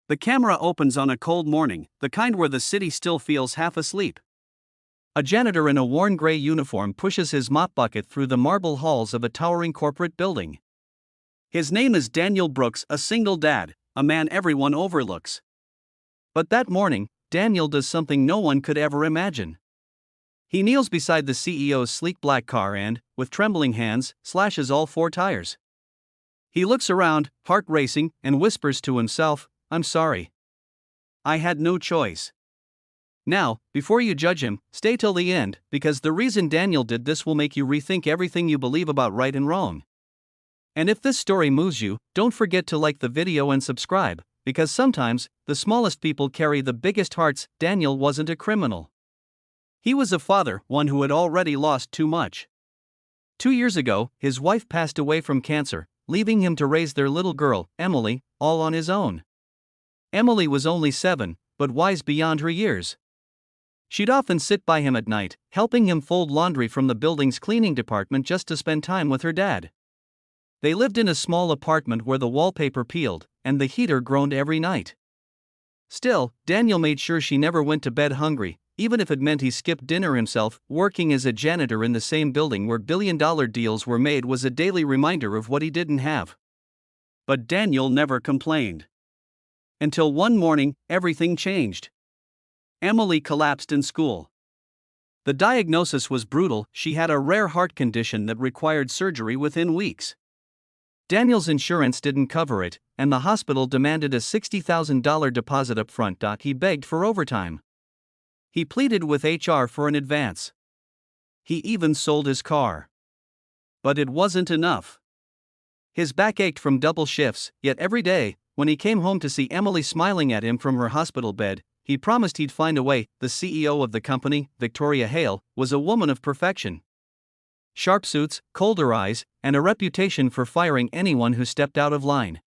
The camera opens on a cold morning, the kind where the city still feels half asleep. A janitor in a worn gray uniform pushes his mop bucket through the marble halls of a towering corporate building. His name is Daniel Brooks, a single dad, a man everyone overlooks. But that morning, Daniel does something no one could ever imagine. He kneels beside the CEO's sleek black car and, with trembling hands, slashes all four tires. He looks around, heart racing, and whispers to himself, "I'm sorry. I had no choice." Now, before you judge him, stay till the end, because the reason Daniel did this will make you rethink everything you believe about right and wrong. And if this story moves you, don't forget to like the video and subscribe, because sometimes, the smallest people carry the biggest hearts. Daniel wasn't a criminal. He was a father, one who had already lost too much. 2 years ago, his wife passed away from cancer, leaving him to raise their little girl, Emily, all on his own. Emily was only 7, but wise beyond her years. She'd often sit by him at night, helping him fold laundry from the building's cleaning department just to spend time with her dad. They lived in a small apartment where the wallpaper peeled, and the heater groaned every night. Still, Daniel made sure she never went to bed hungry, even if it meant he skipped dinner himself. Working as a janitor in the same building where billion-dollar deals were made was a daily reminder of what he didn't have. But Daniel never complained. Until one morning, everything changed. Emily collapsed in school. The diagnosis was brutal. She had a rare heart condition that required surgery within weeks. Daniel's insurance didn't cover it, and the hospital demanded a $60,000 deposit up front. He begged for overtime. He pleaded with HR for an advance. He even sold his car. But it wasn't enough. His back ached from double shifts, yet every day, when he came home to see Emily smiling at him from her hospital bed, he promised he'd find a way. The CEO of the company, Victoria Hale, was a woman of perfection. Sharp suits, colder eyes, and a reputation for firing anyone who stepped out of line.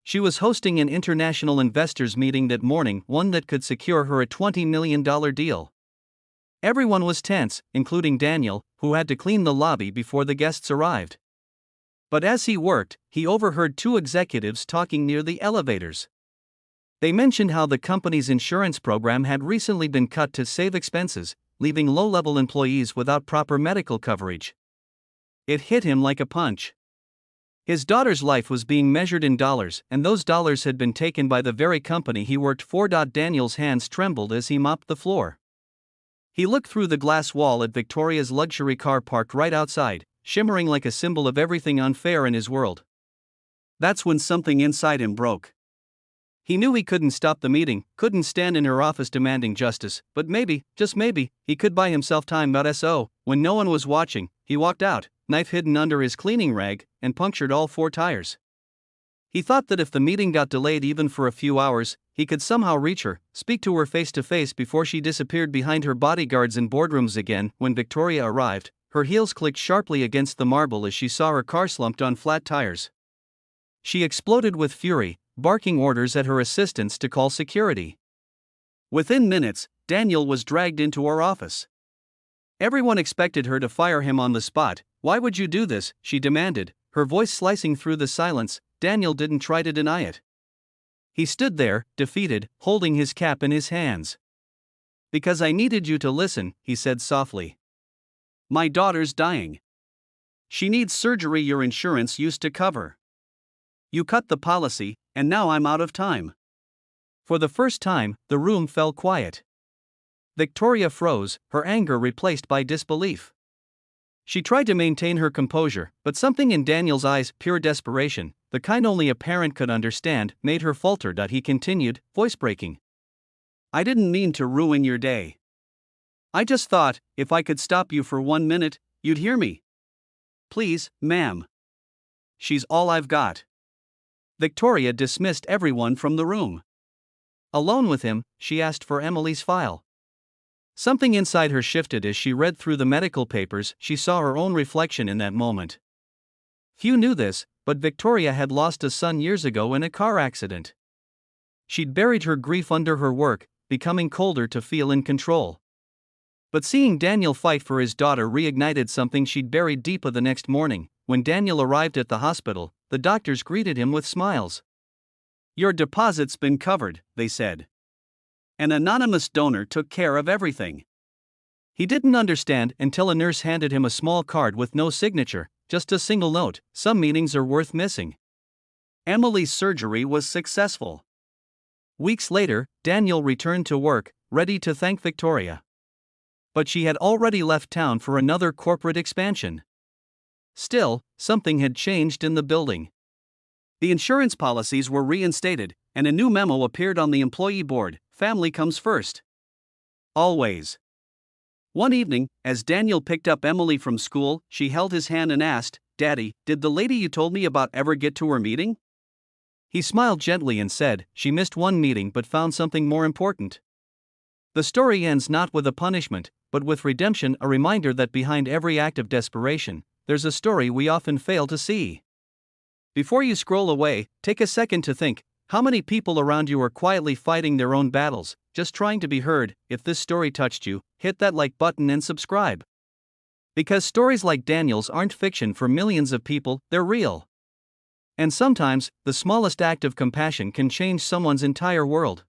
She was hosting an international investors meeting that morning, one that could secure her a $20 million deal. Everyone was tense, including Daniel, who had to clean the lobby before the guests arrived. But as he worked, he overheard two executives talking near the elevators. They mentioned how the company's insurance program had recently been cut to save expenses, leaving low-level employees without proper medical coverage. It hit him like a punch. His daughter's life was being measured in dollars, and those dollars had been taken by the very company he worked for. Daniel's hands trembled as he mopped the floor. He looked through the glass wall at Victoria's luxury car parked right outside, shimmering like a symbol of everything unfair in his world. That's when something inside him broke. He knew he couldn't stop the meeting, couldn't stand in her office demanding justice, but maybe, just maybe, he could buy himself time. So, when no one was watching, he walked out, knife hidden under his cleaning rag, and punctured all four tires. He thought that if the meeting got delayed even for a few hours, he could somehow reach her, speak to her face to face before she disappeared behind her bodyguards in boardrooms again. When Victoria arrived, her heels clicked sharply against the marble as she saw her car slumped on flat tires. She exploded with fury, barking orders at her assistants to call security. Within minutes, Daniel was dragged into her office. Everyone expected her to fire him on the spot. "Why would you do this?" she demanded, her voice slicing through the silence. Daniel didn't try to deny it. He stood there, defeated, holding his cap in his hands. "Because I needed you to listen," he said softly. "My daughter's dying. She needs surgery your insurance used to cover. You cut the policy, and now I'm out of time." For the first time, the room fell quiet. Victoria froze, her anger replaced by disbelief. She tried to maintain her composure, but something in Daniel's eyes, pure desperation, the kind only a parent could understand, made her falter. He continued, voice breaking. "I didn't mean to ruin your day. I just thought, if I could stop you for 1 minute, you'd hear me. Please, ma'am. She's all I've got." Victoria dismissed everyone from the room. Alone with him, she asked for Emily's file. Something inside her shifted as she read through the medical papers. She saw her own reflection in that moment. Few knew this, but Victoria had lost a son years ago in a car accident. She'd buried her grief under her work, becoming colder to feel in control. But seeing Daniel fight for his daughter reignited something she'd buried deep. The next morning, when Daniel arrived at the hospital, the doctors greeted him with smiles. Your deposit's been covered, they said. An anonymous donor took care of everything. He didn't understand until a nurse handed him a small card with no signature, just a single note: some meetings are worth missing. Emily's surgery was successful. Weeks later, Daniel returned to work, ready to thank Victoria. But she had already left town for another corporate expansion. Still, something had changed in the building. The insurance policies were reinstated, and a new memo appeared on the employee board: family comes first. Always. One evening, as Daniel picked up Emily from school, she held his hand and asked, "Daddy, did the lady you told me about ever get to her meeting?" He smiled gently and said, "She missed one meeting but found something more important." The story ends not with a punishment, but with redemption, a reminder that behind every act of desperation, there's a story we often fail to see. Before you scroll away, take a second to think: how many people around you are quietly fighting their own battles, just trying to be heard? If this story touched you, hit that like button and subscribe. Because stories like Daniel's aren't fiction for millions of people, they're real. And sometimes, the smallest act of compassion can change someone's entire world.